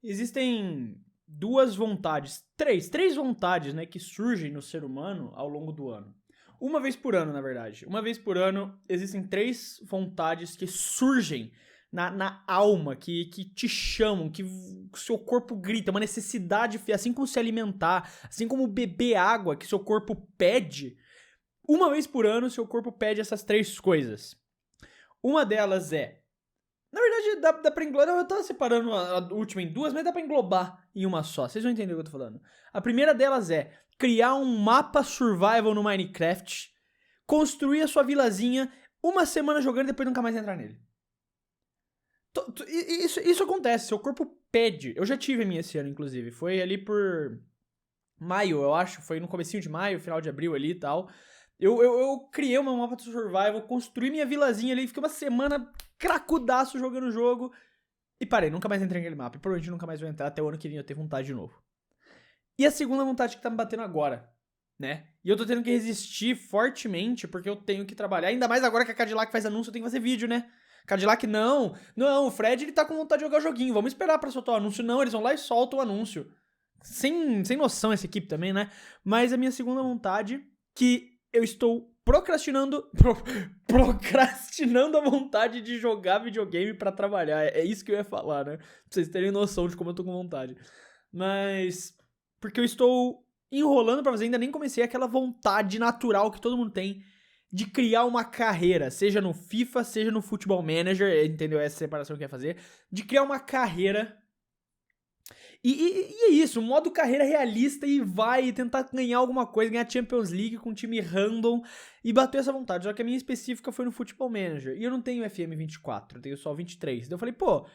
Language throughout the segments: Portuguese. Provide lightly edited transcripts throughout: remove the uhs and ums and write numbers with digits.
Existem duas vontades, três vontades, né, que surgem no ser humano ao longo do ano. Uma vez por ano, na verdade. Uma vez por ano, existem três vontades que surgem na alma, que te chamam, que o seu corpo grita, uma necessidade, assim como se alimentar, assim como beber água, que seu corpo pede. Uma vez por ano, seu corpo pede essas três coisas. Uma delas é, na verdade, dá pra englobar. Eu tava separando a última em duas, mas dá pra englobar em uma só. Vocês vão entender o que eu tô falando. A primeira delas é criar um mapa survival no Minecraft, construir a sua vilazinha, uma semana jogando e depois nunca mais entrar nele. Isso acontece, seu corpo pede. Eu já tive a minha esse ano, inclusive. Foi ali por maio, eu acho. Foi no comecinho de maio, final de abril ali e tal. Eu criei uma mapa de survival, construí minha vilazinha ali, fiquei uma semana cracudaço jogando o jogo e parei, nunca mais entrei naquele mapa. E provavelmente nunca mais vou entrar, até o ano que vem eu ter vontade de novo. E a segunda vontade que tá me batendo agora, né? E eu tô tendo que resistir fortemente porque eu tenho que trabalhar, ainda mais agora que a Cadillac faz anúncio, eu tenho que fazer vídeo, né? Cadillac, não, o Fred ele tá com vontade de jogar o joguinho, vamos esperar pra soltar o anúncio. Não, eles vão lá e soltam o anúncio. Sem noção essa equipe também, né? Mas a minha segunda vontade, que eu estou procrastinando a vontade de jogar videogame pra trabalhar. É isso que eu ia falar, né? Pra vocês terem noção de como eu tô com vontade. Mas porque eu estou enrolando pra fazer, ainda nem comecei aquela vontade natural que todo mundo tem de criar uma carreira, seja no FIFA, seja no Football Manager, entendeu? Essa separação que eu ia fazer, de criar uma carreira. E é isso, modo carreira realista e vai tentar ganhar alguma coisa, ganhar Champions League com um time random e bater essa vontade. Só que a minha específica foi no Football Manager. E eu não tenho FM 24, eu tenho só 23. Então eu falei, pô,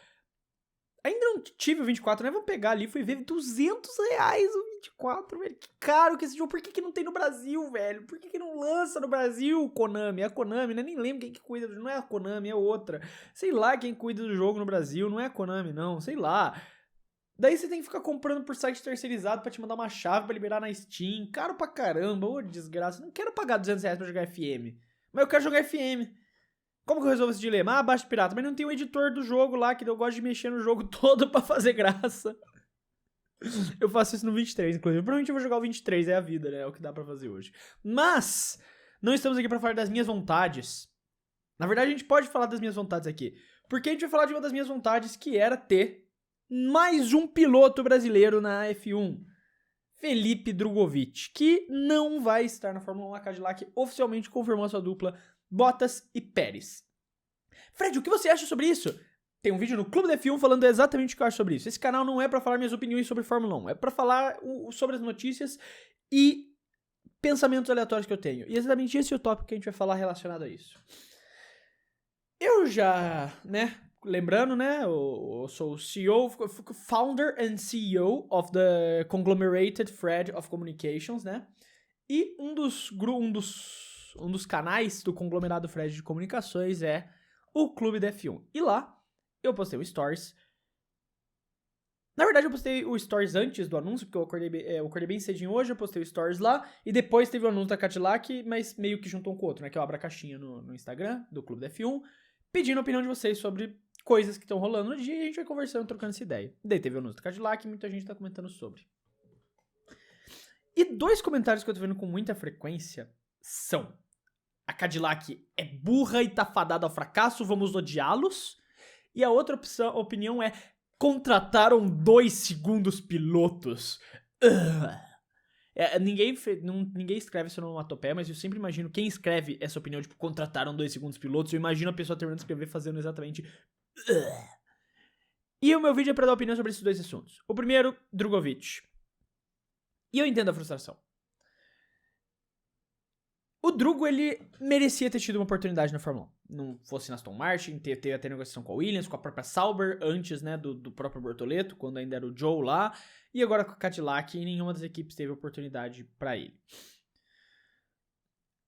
ainda não tive o 24, né? Vamos pegar ali, fui ver R$200 o 24, velho. Que caro que esse jogo. Por que não tem no Brasil, velho? Por que não lança no Brasil, Konami? É a Konami, né? Nem lembro quem que cuida do jogo. Não é a Konami, é outra. Sei lá quem cuida do jogo no Brasil. Não é a Konami, não. Sei lá. Daí você tem que ficar comprando por site terceirizado pra te mandar uma chave pra liberar na Steam. Caro pra caramba, ô desgraça. Não quero pagar R$200 pra jogar FM. Mas eu quero jogar FM. Como que eu resolvo esse dilema? Ah, baixa pirata. Mas não tem o editor do jogo lá, que eu gosto de mexer no jogo todo pra fazer graça. Eu faço isso no 23, inclusive. Provavelmente eu vou jogar o 23, é a vida, né? É o que dá pra fazer hoje. Mas, não estamos aqui pra falar das minhas vontades. Na verdade, a gente pode falar das minhas vontades aqui. Porque a gente vai falar de uma das minhas vontades, que era ter mais um piloto brasileiro na F1. Felipe Drugovich, que não vai estar na Fórmula 1. A Cadillac oficialmente confirmou a sua dupla Bottas e Pérez. Fred, o que você acha sobre isso? Tem um vídeo no Clube da F1 falando exatamente o que eu acho sobre isso. Esse canal não é pra falar minhas opiniões sobre Fórmula 1, é pra falar sobre as notícias e pensamentos aleatórios que eu tenho. E exatamente esse é o tópico que a gente vai falar relacionado a isso. Eu já, né, lembrando, né, eu sou o CEO, founder and CEO of the Conglomerated Fred of Communications, né, e um dos canais do conglomerado Fred de comunicações é o Clube da F1. E lá, eu postei o Stories. Na verdade, eu postei o Stories antes do anúncio, porque eu acordei bem cedinho hoje, eu postei o Stories lá, e depois teve o anúncio da Cadillac, mas meio que juntou um com o outro, né, que eu abro a caixinha no Instagram do Clube da F1, pedindo a opinião de vocês sobre coisas que estão rolando no dia e a gente vai conversando, trocando essa ideia. Daí teve o anúncio do Cadillac e muita gente tá comentando sobre. E dois comentários que eu tô vendo com muita frequência são: a Cadillac é burra e tá fadada ao fracasso, vamos odiá-los. E a outra opinião é: contrataram 2 segundos pilotos. Ninguém escreve essa onomatopeia, mas eu sempre imagino quem escreve essa opinião, tipo, contrataram 2 segundos pilotos, eu imagino a pessoa terminando de escrever fazendo exatamente. E o meu vídeo é pra dar opinião sobre esses dois assuntos. O primeiro, Drugovich. E eu entendo a frustração. O Drugo, ele merecia ter tido uma oportunidade na Fórmula 1. Não fosse na Aston Martin, ter até negociação com a Williams, com a própria Sauber, antes, né, do próprio Bortoleto, quando ainda era o Joe lá, e agora com a Cadillac, e nenhuma das equipes teve oportunidade pra ele.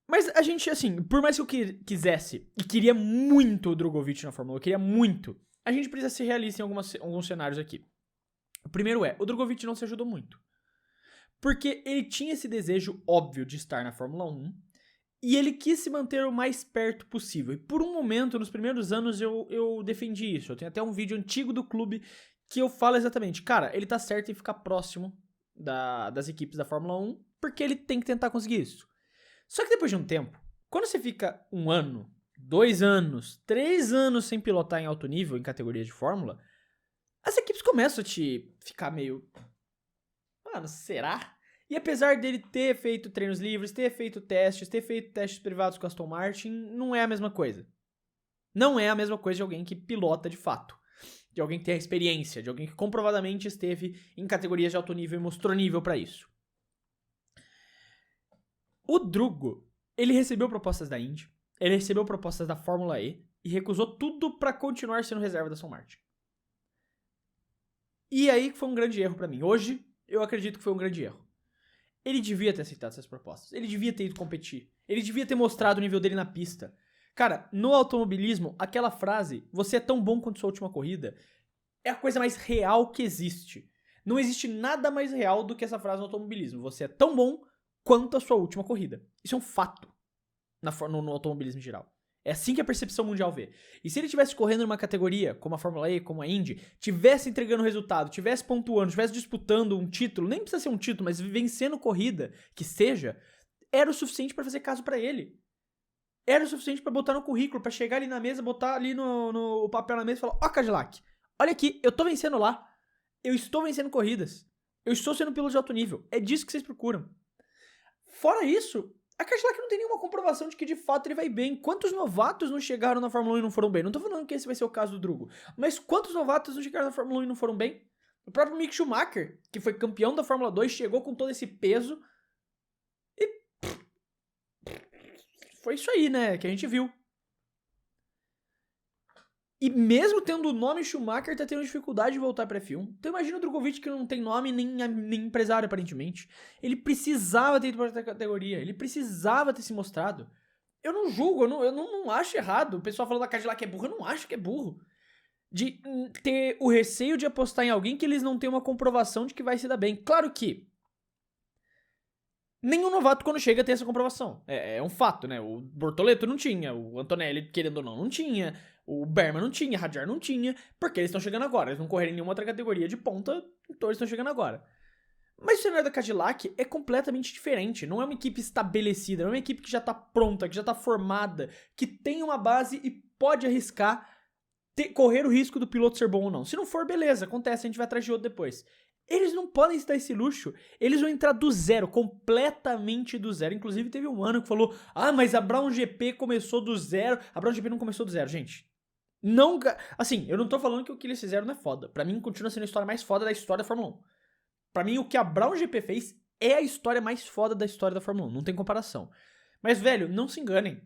Mas a gente, assim, por mais que eu quisesse, e queria muito o Drugovich na Fórmula 1, eu queria muito, a gente precisa ser realista em alguns cenários aqui. O primeiro é, o Drugovich não se ajudou muito. Porque ele tinha esse desejo óbvio de estar na Fórmula 1, e ele quis se manter o mais perto possível. E por um momento, nos primeiros anos, eu defendi isso. Eu tenho até um vídeo antigo do clube que eu falo exatamente, cara, ele tá certo em ficar próximo das equipes da Fórmula 1, porque ele tem que tentar conseguir isso. Só que depois de um tempo, quando você fica 1 ano, 2 anos, 3 anos sem pilotar em alto nível, em categorias de Fórmula, as equipes começam a te ficar meio... Mano, será? E apesar dele ter feito treinos livres, ter feito testes privados com a Aston Martin, não é a mesma coisa. Não é a mesma coisa de alguém que pilota de fato. De alguém que tem a experiência, de alguém que comprovadamente esteve em categorias de alto nível e mostrou nível pra isso. O Drugo, ele recebeu propostas da Indy, ele recebeu propostas da Fórmula E e recusou tudo pra continuar sendo reserva da Aston Martin. E aí que foi um grande erro pra mim. Hoje, eu acredito que foi um grande erro. Ele devia ter aceitado essas propostas. Ele devia ter ido competir. Ele devia ter mostrado o nível dele na pista. Cara, no automobilismo, aquela frase, você é tão bom quanto sua última corrida, é a coisa mais real que existe. Não existe nada mais real do que essa frase no automobilismo. Você é tão bom quanto a sua última corrida. Isso é um fato no automobilismo em geral. É assim que a percepção mundial vê. E se ele estivesse correndo numa categoria, como a Fórmula E, como a Indy, tivesse entregando resultado, tivesse pontuando, tivesse disputando um título, nem precisa ser um título, mas vencendo corrida, que seja, era o suficiente pra fazer caso pra ele. Era o suficiente pra botar no currículo, pra chegar ali na mesa, botar ali no papel na mesa e falar, ó Cadillac, olha aqui, eu tô vencendo lá, eu estou vencendo corridas, eu estou sendo piloto de alto nível, é disso que vocês procuram. Fora isso, a Cadillac não tem nenhuma comprovação de que de fato ele vai bem. Quantos novatos não chegaram na Fórmula 1 e não foram bem? Não tô falando que esse vai ser o caso do Drugo, mas quantos novatos não chegaram na Fórmula 1 e não foram bem? O próprio Mick Schumacher, que foi campeão da Fórmula 2, chegou com todo esse peso e foi isso aí, né, que a gente viu. E mesmo tendo o nome Schumacher, tá tendo dificuldade de voltar pra F1. Então imagina o Drogovic, que não tem nome nem empresário, aparentemente. Ele precisava ter ido pra outra categoria. Ele precisava ter se mostrado. Eu não julgo, eu não acho errado. O pessoal falando da Cadillac é burro, eu não acho que é burro. De ter o receio de apostar em alguém que eles não têm uma comprovação de que vai se dar bem. Claro que nenhum novato, quando chega, tem essa comprovação. É um fato, né? O Bortoleto não tinha, o Antonelli, querendo ou não tinha, o Berman não tinha, a Hadjar não tinha, porque eles estão chegando agora. Eles não correram em nenhuma outra categoria de ponta, então eles estão chegando agora. Mas o cenário da Cadillac é completamente diferente. Não é uma equipe estabelecida, não é uma equipe que já tá pronta, que já tá formada, que tem uma base e pode arriscar correr o risco do piloto ser bom ou não. Se não for, beleza, acontece, a gente vai atrás de outro depois. Eles não podem se dar esse luxo. Eles vão entrar do zero, completamente do zero. Inclusive, teve um ano que falou, mas a Brown GP começou do zero. A Brown GP não começou do zero, gente. Não, assim, eu não tô falando que o que eles fizeram não é foda. Pra mim, continua sendo a história mais foda da história da Fórmula 1. Pra mim, o que a Brown GP fez é a história mais foda da história da Fórmula 1. Não tem comparação. Mas, velho, não se enganem.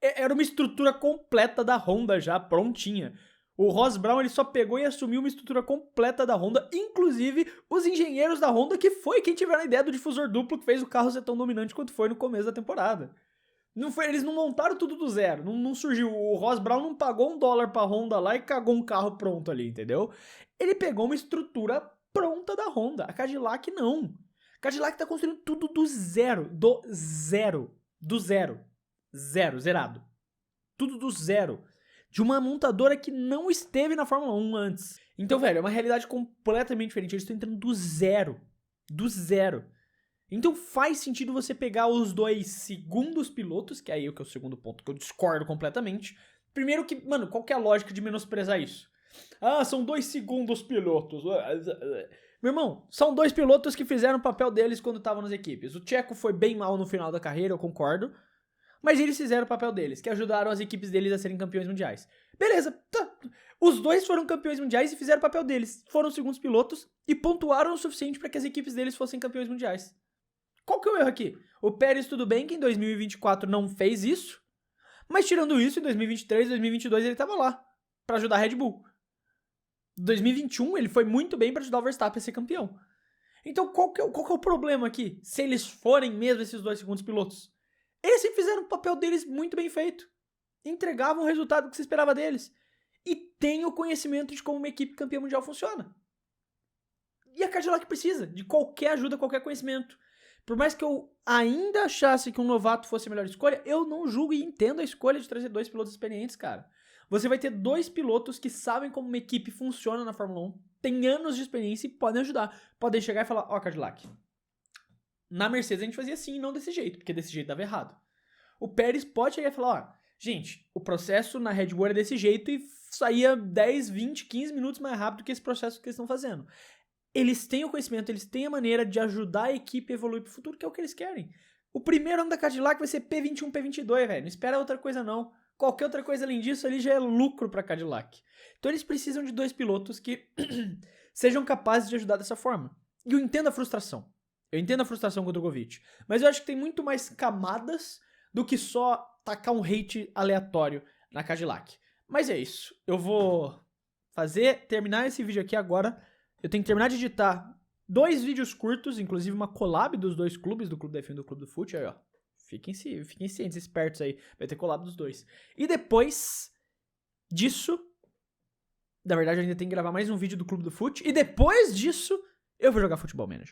Era uma estrutura completa da Honda já, prontinha. O Ross Brown, ele só pegou e assumiu uma estrutura completa da Honda, inclusive os engenheiros da Honda, que foi quem tiveram a ideia do difusor duplo que fez o carro ser tão dominante quanto foi no começo da temporada. Não foi, eles não montaram tudo do zero, não surgiu, o Ross Brown não pagou $1 pra Honda lá e cagou um carro pronto ali, entendeu? Ele pegou uma estrutura pronta da Honda, a Cadillac não. A Cadillac tá construindo tudo do zero, zerado. Tudo do zero. De uma montadora que não esteve na Fórmula 1 antes. Então, velho, é uma realidade completamente diferente. Eles estão entrando do zero. Do zero. Então faz sentido você pegar os 2 segundos pilotos, que aí é o segundo ponto que eu discordo completamente. Primeiro que, mano, qual que é a lógica de menosprezar isso? São 2 segundos pilotos. Meu irmão, são 2 pilotos que fizeram o papel deles quando estavam nas equipes. O Checo foi bem mal no final da carreira, eu concordo. Mas eles fizeram o papel deles, que ajudaram as equipes deles a serem campeões mundiais. Beleza, tá. Os 2 foram campeões mundiais e fizeram o papel deles. Foram os segundos pilotos e pontuaram o suficiente para que as equipes deles fossem campeões mundiais. Qual que é o erro aqui? O Pérez, tudo bem que em 2024 não fez isso, mas tirando isso, em 2023, 2022 ele tava lá para ajudar a Red Bull. Em 2021 ele foi muito bem para ajudar o Verstappen a ser campeão. Então qual que é o problema aqui? Se eles forem mesmo esses 2 segundos pilotos? Eles sempre fizeram o papel deles muito bem feito. Entregavam o resultado que se esperava deles. E tem o conhecimento de como uma equipe campeã mundial funciona. E a Cadillac precisa de qualquer ajuda, qualquer conhecimento. Por mais que eu ainda achasse que um novato fosse a melhor escolha, eu não julgo e entendo a escolha de trazer 2 pilotos experientes, cara. Você vai ter 2 pilotos que sabem como uma equipe funciona na Fórmula 1. têm anos de experiência e podem ajudar. Podem chegar e falar, ó, Cadillac, na Mercedes a gente fazia assim e não desse jeito, porque desse jeito dava errado. O Pérez pode chegar e falar, ó, gente, o processo na Red Bull era desse jeito e saía 10, 20, 15 minutos mais rápido que esse processo que eles estão fazendo. Eles têm o conhecimento, eles têm a maneira de ajudar a equipe a evoluir pro futuro, que é o que eles querem. O primeiro ano da Cadillac vai ser P21, P22, velho. Não espera outra coisa, não. Qualquer outra coisa além disso ali já é lucro pra Cadillac. Então eles precisam de 2 pilotos que sejam capazes de ajudar dessa forma. E eu entendo a frustração. Eu entendo a frustração com o Drogovic. Mas eu acho que tem muito mais camadas do que só tacar um hate aleatório na Cadillac. Mas é isso. Eu vou terminar esse vídeo aqui agora. Eu tenho que terminar de editar 2 vídeos curtos, inclusive uma collab dos 2 clubes, do Clube da F1 e do Clube do Fute. Aí, ó. Fiquem cientes, espertos aí. Vai ter collab dos 2. E depois disso, na verdade eu ainda tenho que gravar mais um vídeo do Clube do Fute. E depois disso, eu vou jogar Futebol Manager.